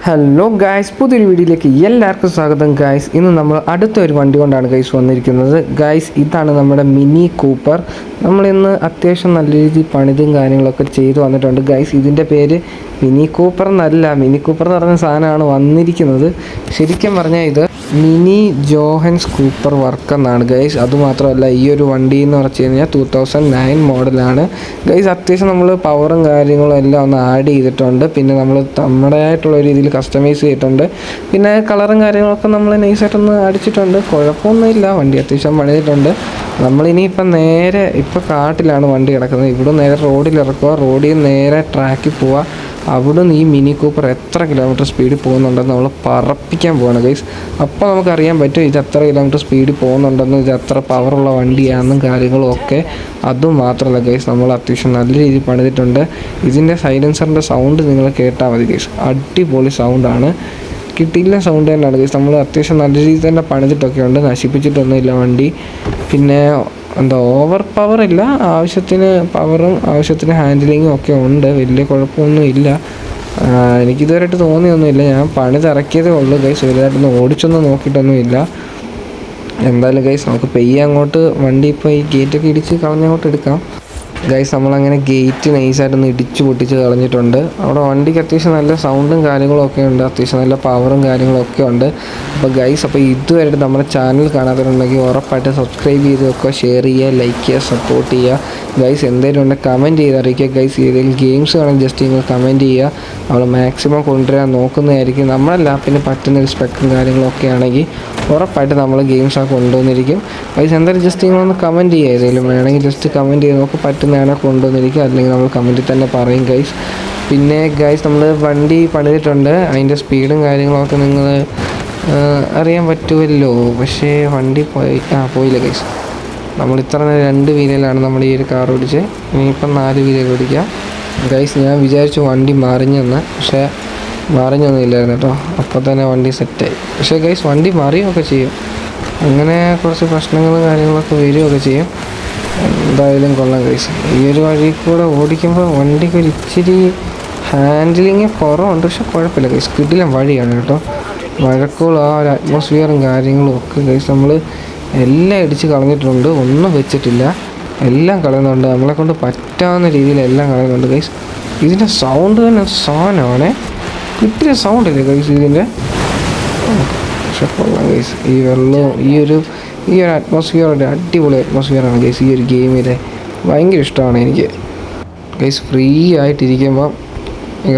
Hello guys, പുതിയൊരു വീഡിയോയിലേക്ക് എല്ലാവർക്കും സ്വാഗതം. ഗായ്സ്, ഇന്ന് നമ്മൾ അടുത്തൊരു വണ്ടി കൊണ്ടാണ് ഗൈസ് വന്നിരിക്കുന്നത്. ഗായ്സ്, ഇതാണ് നമ്മുടെ മിനി കൂപ്പർ. നമ്മളിന്ന് അത്യാവശ്യം നല്ല രീതിയിൽ പണിതും കാര്യങ്ങളൊക്കെ ചെയ്തു വന്നിട്ടുണ്ട്. ഗായ്സ്, ഇതിൻ്റെ പേര് മിനി കൂപ്പർ എന്നല്ല, മിനി കൂപ്പർ എന്ന് പറഞ്ഞ സാധനമാണ് വന്നിരിക്കുന്നത്. ശരിക്കും പറഞ്ഞാൽ ഇത് മിനി ജോഹൻസ് കൂപ്പർ വർക്ക് എന്നാണ് ഗൈസ്. അതുമാത്രമല്ല, ഈ ഒരു വണ്ടി എന്ന് പറഞ്ഞു കഴിഞ്ഞാൽ 2009 മോഡലാണ് ഗൈസ്. അത്യാവശ്യം നമ്മൾ പവറും കാര്യങ്ങളും എല്ലാം ഒന്ന് ആഡ് ചെയ്തിട്ടുണ്ട്. പിന്നെ നമ്മൾ നമ്മുടേതായിട്ടുള്ള രീതിയിൽ കസ്റ്റമൈസ് ചെയ്തിട്ടുണ്ട്. പിന്നെ കളറും കാര്യങ്ങളൊക്കെ നമ്മൾ നൈസായിട്ടൊന്ന് അടിച്ചിട്ടുണ്ട്. കുഴപ്പമൊന്നുമില്ല, വണ്ടി അത്യാവശ്യം പണിതിട്ടുണ്ട്. നമ്മളിനിയിപ്പം നേരെ ഇപ്പോൾ കാട്ടിലാണ് വണ്ടി കിടക്കുന്നത്. ഇവിടെ നേരെ റോഡിൽ ഇറക്കുക, റോഡിൽ നിന്ന് നേരെ ട്രാക്കിൽ പോവുക. അവിടെ നിന്ന് ഈ മിനി കൂപ്പർ എത്ര കിലോമീറ്റർ സ്പീഡിൽ പോകുന്നുണ്ടെന്ന് നമ്മൾ പറപ്പിക്കാൻ പോവാണ് ഗൈസ്. അപ്പോൾ നമുക്കറിയാൻ പറ്റും ഇത് എത്ര കിലോമീറ്റർ സ്പീഡിൽ പോകുന്നുണ്ടെന്നും ഇത് എത്ര പവറുള്ള വണ്ടിയാണെന്നും കാര്യങ്ങളും ഒക്കെ. അതും മാത്രമല്ല ഗൈസ്, നമ്മൾ അത്യാവശ്യം നല്ല രീതിയിൽ പണിതിട്ടുണ്ട്. ഇതിൻ്റെ സൈലൻസറിൻ്റെ സൗണ്ട് നിങ്ങൾ കേട്ടാൽ മതി ഗൈസ്, അടിപൊളി സൗണ്ടാണ്, കിട്ടിയില്ല സൗണ്ട് തന്നെയാണ് ഗൈസ്. നമ്മൾ അത്യാവശ്യം നല്ല രീതിയിൽ തന്നെ പണിതിട്ടൊക്കെ ഉണ്ട്, നശിപ്പിച്ചിട്ടൊന്നുമില്ല വണ്ടി. പിന്നെ ഓവർ പവറില്ല, ആവശ്യത്തിന് പവറും ആവശ്യത്തിന് ഹാൻഡിലിങ്ങും ഒക്കെ ഉണ്ട്, വലിയ കുഴപ്പമൊന്നും ഇല്ല. എനിക്കിതുവരെയായിട്ട് തോന്നിയൊന്നുമില്ല, ഞാൻ പണിതിറക്കിയതേ ഉള്ളൂ ഗൈസ്, വലുതായിട്ടൊന്നും ഓടിച്ചൊന്നും നോക്കിയിട്ടൊന്നുമില്ല. എന്തായാലും ഗൈസ്, നമുക്ക് പെയ്യെ അങ്ങോട്ട് വണ്ടി ഇപ്പോൾ ഈ ഗേറ്റൊക്കെ ഇടിച്ച് കളഞ്ഞങ്ങോട്ട് എടുക്കാം ഗൈസ്. നമ്മളങ്ങനെ ഗേറ്റ് നൈസായിട്ടൊന്ന് ഇടിച്ച് പൊട്ടിച്ച് കളഞ്ഞിട്ടുണ്ട്. അവിടെ വണ്ടിക്ക് അത്യാവശ്യം നല്ല സൗണ്ടും കാര്യങ്ങളും ഒക്കെ ഉണ്ട്, അത്യാവശ്യം നല്ല പവറും കാര്യങ്ങളൊക്കെ ഉണ്ട്. അപ്പോൾ ഗൈസ്, അപ്പോൾ ഇതുവരെയായിട്ട് നമ്മുടെ ചാനൽ കാണാത്തവരുണ്ടെങ്കിൽ ഉറപ്പായിട്ട് സബ്സ്ക്രൈബ് ചെയ്ത് വെക്കുക, ഷെയർ ചെയ്യുക, ലൈക്ക് ചെയ്യുക, സപ്പോർട്ട് ചെയ്യുക ഗൈസ്. എന്തെങ്കിലും ഉണ്ടെങ്കിൽ കമൻറ്റ് ചെയ്ത് അറിയിക്കുക ഗൈസ്. ഏതെങ്കിലും ഗെയിംസ് വേണമെങ്കിൽ ജസ്റ്റ് നിങ്ങൾ കമൻറ്റ് ചെയ്യുക, നമ്മൾ മാക്സിമം കൊണ്ടുവരാൻ നോക്കുന്നതായിരിക്കും. നമ്മുടെ ലാപ്പിന് പറ്റുന്ന ഒരു സ്പെക്കും കാര്യങ്ങളൊക്കെ ആണെങ്കിൽ ഉറപ്പായിട്ട് നമ്മൾ ഗെയിംസൊക്കെ കൊണ്ടുവന്നിരിക്കും ഗൈസ്. എന്തായാലും ജസ്റ്റ് നിങ്ങളൊന്ന് കമൻറ്റ് ചെയ്യുക, ഏതെങ്കിലും വേണമെങ്കിൽ ജസ്റ്റ് കമൻറ്റ് ചെയ്ത് നമുക്ക് പറ്റുന്നതാണ് കൊണ്ടുവന്നിരിക്കുക, അല്ലെങ്കിൽ നമ്മൾ കമൻറ്റിൽ തന്നെ പറയും ഗൈസ്. പിന്നെ ഗൈസ്, നമ്മൾ വണ്ടി പണിതിട്ടുണ്ട്, അതിൻ്റെ സ്പീഡും കാര്യങ്ങളൊക്കെ നിങ്ങൾ അറിയാൻ പറ്റുമല്ലോ. പക്ഷേ വണ്ടി പോയില്ല ഗൈസ്. നമ്മൾ ഇത്ര നേരം 2 വീലിലാണ് നമ്മൾ ഈ ഒരു കാർ ഓടിച്ച്, ഇനിയിപ്പം 4 വീലിൽ ഓടിക്കാം ഗൈസ്. ഞാൻ വിചാരിച്ചു വണ്ടി മറിഞ്ഞെന്ന്, പക്ഷേ മറിഞ്ഞൊന്നും ഇല്ലായിരുന്നു കേട്ടോ. അപ്പോൾ തന്നെ വണ്ടി സെറ്റായി. പക്ഷേ ഗൈസ്, വണ്ടി മറിയുകയൊക്കെ ചെയ്യും, അങ്ങനെ കുറച്ച് പ്രശ്നങ്ങളും കാര്യങ്ങളൊക്കെ വരികയൊക്കെ ചെയ്യും. എന്തായാലും കൊള്ളാം ഗൈസ്. ഈ ഒരു വഴി കൂടെ ഓടിക്കുമ്പോൾ വണ്ടിക്ക് ഒരു ഇച്ചിരി ഹാൻഡിലിങ് കുറവുണ്ട്, പക്ഷെ കുഴപ്പമില്ല ഗൈസ്, കിടിലൻ വഴിയാണ് കേട്ടോ. മഴക്കോളും ആ ഒരു അറ്റ്മോസ്ഫിയറും കാര്യങ്ങളും ഒക്കെ ഗൈസ് നമ്മൾ എല്ലാം ഇടിച്ച് കളഞ്ഞിട്ടുണ്ട്, ഒന്നും വെച്ചിട്ടില്ല, എല്ലാം കളയുന്നുണ്ട്, നമ്മളെ കൊണ്ട് പറ്റാവുന്ന രീതിയിൽ എല്ലാം കളയുന്നുണ്ട് ഗൈസ്. ഇതിൻ്റെ സൗണ്ട് തന്നെ സാധനമാണേ, കിട്ടിയ സൗണ്ടല്ലേ ഗൈസ് ഇതിൻ്റെ. പക്ഷെ കൊള്ളാം ഗൈസ്, ഈ വെള്ളവും ഈ ഒരു അറ്റ്മോസ്ഫിയർ ഒരു അടിപൊളി അറ്റ്മോസ്ഫിയറാണ് ഗൈസ്. ഈ ഒരു ഗെയിമിലെ ഭയങ്കര ഇഷ്ടമാണ് എനിക്ക് ഗൈസ്. ഫ്രീ ആയിട്ടിരിക്കുമ്പം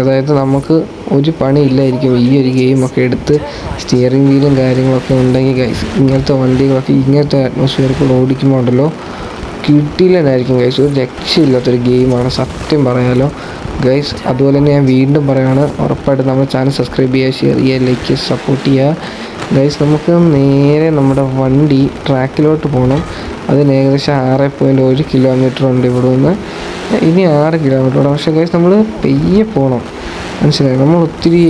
അതായത് നമുക്ക് ഒരു പണിയില്ലായിരിക്കും, ഈ ഒരു ഗെയിമൊക്കെ എടുത്ത് സ്റ്റിയറിംഗ് വീലും കാര്യങ്ങളൊക്കെ ഉണ്ടെങ്കിൽ ഗൈസ്, ഇങ്ങനത്തെ വണ്ടികളൊക്കെ ഇങ്ങനത്തെ അറ്റ്മോസ്ഫിയർ കൂടെ ഓടിക്കുമ്പോൾ ഉണ്ടല്ലോ കിട്ടിയില്ലെന്നായിരിക്കും ഗൈസ്. ഒരു രക്ഷയില്ലാത്തൊരു ഗെയിമാണ് സത്യം പറയാലോ ഗൈസ്. അതുപോലെ തന്നെ ഞാൻ വീണ്ടും പറയുകയാണ്, ഉറപ്പായിട്ട് നമ്മുടെ ചാനൽ സബ്സ്ക്രൈബ് ചെയ്യുക, ഷെയർ ചെയ്യുക, ലൈക്ക് ചെയ്യുക, സപ്പോർട്ട് ചെയ്യുക ഗൈസ്. നമുക്ക് നേരെ നമ്മുടെ വണ്ടി ട്രാക്കിലോട്ട് പോകണം. അതിന് ഏകദേശം 6.1 കിലോമീറ്റർ ഉണ്ട് ഇവിടെ നിന്ന്, ഇനി 6 കിലോമീറ്റർ ഉണ്ട്. പക്ഷേ ഗൈസ്, നമ്മൾ പെയ്യെ പോകണം, മനസ്സിലായി. നമ്മൾ ഒത്തിരി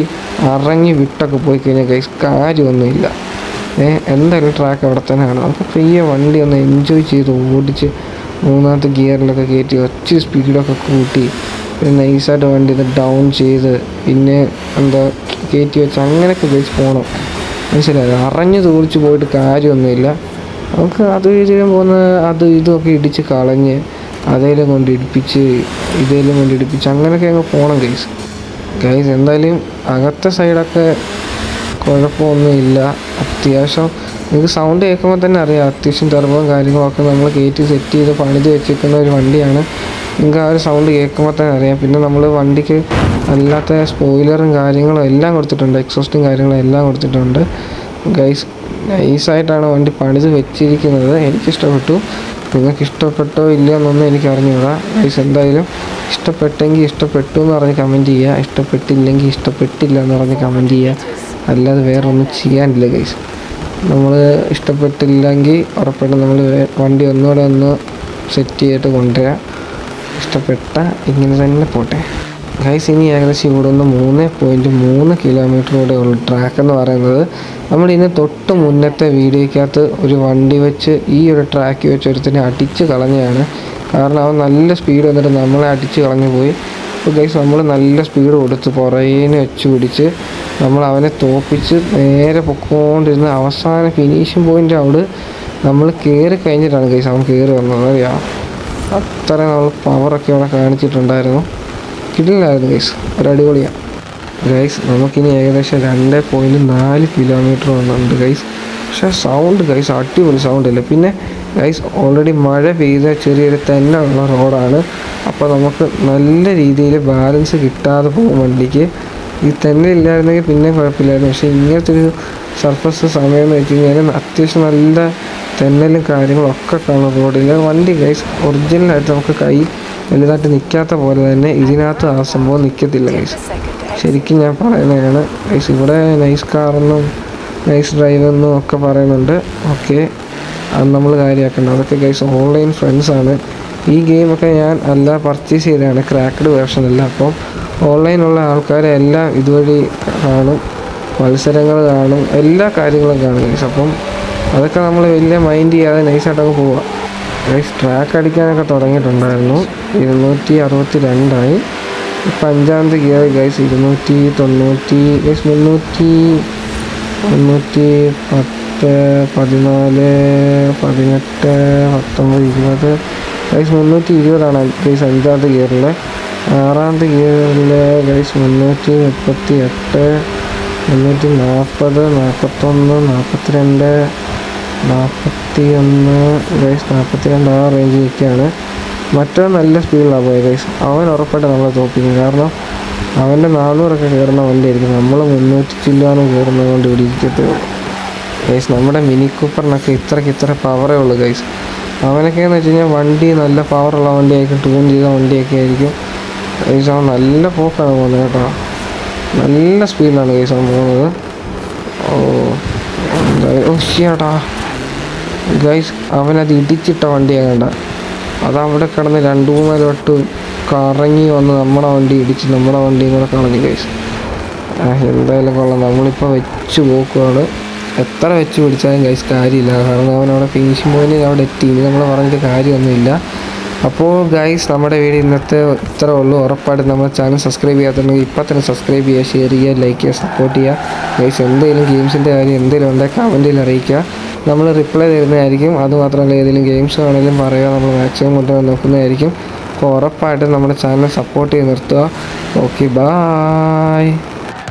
ഇറങ്ങി വിട്ടൊക്കെ പോയി കഴിഞ്ഞാൽ ഗൈസ് കാര്യമൊന്നുമില്ല. എന്തായാലും ട്രാക്ക് അവിടെ തന്നെയാണ്. നമുക്ക് പെയ്യെ വണ്ടി ഒന്ന് എൻജോയ് ചെയ്ത് ഓടിച്ച് 3ാമത്തെ ഗിയറിലൊക്കെ കയറ്റി ഒത്തിരി സ്പീഡൊക്കെ കൂട്ടി പിന്നെ നൈസായിട്ട് വണ്ടി ഇത് ഡൗൺ ചെയ്ത് പിന്നെ കയറ്റി വെച്ച് അങ്ങനെയൊക്കെ ഗൈസ് പോകണം, മനസ്സിലായത്. അറിഞ്ഞ് തോളിച്ച് പോയിട്ട് കാര്യമൊന്നുമില്ല. നമുക്ക് അത് ഇതിലും പോകുന്ന ഇതൊക്കെ ഇടിച്ച് കളഞ്ഞ് അതേലും കൊണ്ട് ഇടിപ്പിച്ച് അങ്ങനെയൊക്കെ അങ്ങ് പോകണം ഗൈസ്. എന്തായാലും അകത്തെ സൈഡൊക്കെ കുഴപ്പമൊന്നുമില്ല. അത്യാവശ്യം നിങ്ങൾക്ക് സൗണ്ട് കേൾക്കുമ്പോൾ തന്നെ അറിയാം, അത്യാവശ്യം ടെർബോയും കാര്യങ്ങളൊക്കെ നമ്മൾ കയറ്റി സെറ്റ് ചെയ്ത് പണിത് വെച്ചിരിക്കുന്ന ഒരു വണ്ടിയാണ്. നിങ്ങൾക്ക് ആ ഒരു സൗണ്ട് കേൾക്കുമ്പോൾ തന്നെ അറിയാം. പിന്നെ നമ്മൾ വണ്ടിക്ക് അല്ലാത്ത സ്പോയിലറും കാര്യങ്ങളും എല്ലാം കൊടുത്തിട്ടുണ്ട്, എക്സോസ്റ്റും കാര്യങ്ങളും എല്ലാം കൊടുത്തിട്ടുണ്ട് ഗൈസ്. നൈസായിട്ടാണ് വണ്ടി പണിത് വെച്ചിരിക്കുന്നത്, എനിക്കിഷ്ടപ്പെട്ടു. നിങ്ങൾക്ക് ഇഷ്ടപ്പെട്ടോ ഇല്ലയോ എന്നൊന്നും എനിക്ക് അറിഞ്ഞുകൂടാ ഗൈസ്. എന്തായാലും ഇഷ്ടപ്പെട്ടെങ്കിൽ ഇഷ്ടപ്പെട്ടു എന്ന് പറഞ്ഞ് കമൻറ്റ് ചെയ്യുക, ഇഷ്ടപ്പെട്ടില്ലെങ്കിൽ ഇഷ്ടപ്പെട്ടില്ല എന്ന് പറഞ്ഞ് കമൻറ്റ് ചെയ്യുക, അല്ലാതെ വേറെ ഒന്നും ചെയ്യാനില്ല ഗൈസ്. നമ്മൾ ഇഷ്ടപ്പെട്ടില്ലെങ്കിൽ ഉറപ്പായിട്ടും നമ്മൾ വണ്ടി ഒന്നുകൂടെ ഒന്ന് സെറ്റ് ചെയ്തിട്ട് കൊണ്ടുവരാം. ഇഷ്ടപ്പെട്ട ഇങ്ങനെ തന്നെ പോട്ടെ ഗൈസ്. ഇനി ഏകദേശം ഇവിടെ നിന്ന് 3.3 കിലോമീറ്റർ കൂടെ ഉള്ളു ട്രാക്ക് എന്ന് പറയുന്നത്. നമ്മളിതിന് തൊട്ട് മുന്നത്തെ വീഡിയോയ്ക്കകത്ത് ഒരു വണ്ടി വെച്ച് ഈ ഒരു ട്രാക്ക് വെച്ച് ഒരുത്തിനെ അടിച്ച് കളഞ്ഞതാണ്. കാരണം അവൻ നല്ല സ്പീഡ് വന്നിട്ട് നമ്മളെ അടിച്ച് കളഞ്ഞു പോയി. അപ്പോൾ ഗൈസ് നമ്മൾ നല്ല സ്പീഡ് കൊടുത്ത് പുറകിന് വെച്ച് പിടിച്ച് നമ്മൾ അവനെ തോപ്പിച്ച് നേരെ പൊക്കോണ്ടിരുന്ന അവസാന ഫിനിഷിങ് പോയിൻ്റ് അവിടെ നമ്മൾ കയറി കഴിഞ്ഞിട്ടാണ് ഗൈസ് അവൻ കയറി വന്നത്. അറിയാം, അത്രയും നമ്മൾ പവറൊക്കെ അവിടെ കാണിച്ചിട്ടുണ്ടായിരുന്നു. കിടിലായിരുന്നു ഗൈസ്, ഒരടിപൊളിയാണ് ഗൈസ്. നമുക്കിനി ഏകദേശം 2.4 കിലോമീറ്റർ വന്നിട്ടുണ്ട് ഗൈസ്. പക്ഷേ സൗണ്ട് ഗൈസ് അടിപൊളി സൗണ്ടില്ല. പിന്നെ ഗൈസ് ഓൾറെഡി മഴ പെയ്ത ചെറിയൊരു തെന്നുള്ള റോഡാണ്. അപ്പോൾ നമുക്ക് നല്ല രീതിയിൽ ബാലൻസ് കിട്ടാതെ പോകും വണ്ടിക്ക്. ഈ തെന്നെ ഇല്ലായിരുന്നെങ്കിൽ പിന്നെ കുഴപ്പമില്ലായിരുന്നു. പക്ഷേ ഇങ്ങനത്തെ ഒരു സർഫസ് സമയം എന്ന് വെച്ച് കഴിഞ്ഞാൽ അത്യാവശ്യം നല്ല തെന്നലും കാര്യങ്ങളൊക്കെ കാണും റോഡിൽ. വണ്ടി ഗൈസ് ഒറിജിനലായിട്ട് നമുക്ക് കൈ വലുതായിട്ട് നിൽക്കാത്ത പോലെ തന്നെ ഇതിനകത്ത് ആ സംഭവം നിൽക്കത്തില്ല ഗൈസ്. ശരിക്കും ഞാൻ പറയുന്നതാണ് ഗൈസ്. ഇവിടെ നൈസ് കാറെന്നും നൈസ് ഡ്രൈവെന്നും ഒക്കെ പറയുന്നുണ്ട്. ഓക്കെ, അത് നമ്മൾ കാര്യമാക്കേണ്ട. അതൊക്കെ ഗൈസ് ഓൺലൈൻ ഫ്രണ്ട്സാണ്. ഈ ഗെയിമൊക്കെ ഞാൻ അല്ല പർച്ചേസ് ചെയ്തതാണ്, ക്രാക്ക്ഡ് വേർഷനല്ല. അപ്പം ഓൺലൈനുള്ള ആൾക്കാരെ എല്ലാം ഇതുവഴി കാണും, മത്സരങ്ങൾ കാണും, എല്ലാ കാര്യങ്ങളും കാണും ഗൈസ്. അപ്പം അതൊക്കെ നമ്മൾ വലിയ മൈൻഡ് ചെയ്യാതെ നൈസായിട്ടൊക്കെ പോവുക ഗൈസ്. ട്രാക്ക് അടിക്കാനൊക്കെ തുടങ്ങിയിട്ടുണ്ടായിരുന്നു. 262 ഇപ്പം 5ാമത്തെ gear guys. 290 guys. 310, 14, 18, 19, 20 guys. 320 guys 5ാമത്തെ ഗിയറിൽ. 6ാമത്തെ ഗിയറിൽ ഗൈസ് 338, 340, 41, 42, 41 ഗൈസ്. 42 ആ റേഞ്ച് നിൽക്കുകയാണ്. മറ്റൊരു നല്ല സ്പീഡിലാണ് പോയത് ഗൈസ്. അവൻ ഉറപ്പായിട്ട് നമ്മളെ തോപ്പിക്കും. കാരണം അവൻ്റെ 400 കയറുന്ന വണ്ടിയായിരിക്കും. നമ്മൾ 300 ചില്ലാനും കയറുന്നത് കൊണ്ട് ഇവിടെ ഇരിക്കത്തേ ഉള്ളൂ ഗൈസ്. നമ്മുടെ മിനി കൂപ്പറിനൊക്കെ ഇത്ര പവറേ ഉള്ളൂ ഗൈസ്. അവനൊക്കെ എന്ന് വെച്ച് കഴിഞ്ഞാൽ വണ്ടി നല്ല പവറുള്ള വണ്ടിയായിരിക്കും, ട്യൂൺ ചെയ്ത വണ്ടിയൊക്കെ ആയിരിക്കും ഗൈസ്. അവൻ നല്ല പോക്കാണ് പോകുന്നത് കേട്ടോ. നല്ല സ്പീഡിലാണ് ഗൈസ് അവൻ പോകുന്നത്. ചേട്ടാ ഗൈസ്, അവനത് ഇടിച്ചിട്ട വണ്ടിയാണ് കണ്ട. അതവിടെ കിടന്ന് 2-3 വട്ട് കറങ്ങി വന്ന് നമ്മുടെ വണ്ടി ഇടിച്ച് നമ്മുടെ വണ്ടിയും കൂടെ കളഞ്ഞു ഗൈസ്. എന്തായാലും കൊള്ളാം. നമ്മളിപ്പോൾ വെച്ച് പോക്കുവാണ്. എത്ര വെച്ച് പിടിച്ചാലും ഗൈസ് കാര്യമില്ല. കാരണം അവനവിടെ ഫിനിഷിംഗ് പോയിന്റ് അവിടെ എത്തി. ഇനി നമ്മൾ പറഞ്ഞിട്ട് കാര്യമൊന്നുമില്ല. അപ്പോൾ ഗൈസ് നമ്മുടെ വീഡിയോ ഇന്നത്തെ ഇത്രേ ഉള്ളൂ. ഉറപ്പായിട്ട് നമ്മുടെ ചാനൽ സബ്സ്ക്രൈബ് ചെയ്യാത്തുണ്ടെങ്കിൽ ഇപ്പം തന്നെ സബ്സ്ക്രൈബ് ചെയ്യുക, ഷെയർ ചെയ്യുക, ലൈക്ക് ചെയ്യുക, സപ്പോർട്ട് ചെയ്യുക ഗൈസ്. എന്തെങ്കിലും ഗെയിംസിൻ്റെ കാര്യം എന്തെങ്കിലും ഉണ്ടെങ്കിൽ കമൻറ്റിൽ അറിയിക്കുക, നമ്മൾ റിപ്ലൈ തരുന്നതായിരിക്കും. അതുമാത്രമല്ല ഏതെങ്കിലും ഗെയിംസ് ആണെങ്കിലും പറയുക, നമ്മൾ മാക്സിമം കൊണ്ടുവരാൻ നോക്കുന്നതായിരിക്കും. അപ്പോൾ ഉറപ്പായിട്ടും നമ്മുടെ ചാനൽ സപ്പോർട്ട് ചെയ്ത് നിർത്തുക. Okay, bye.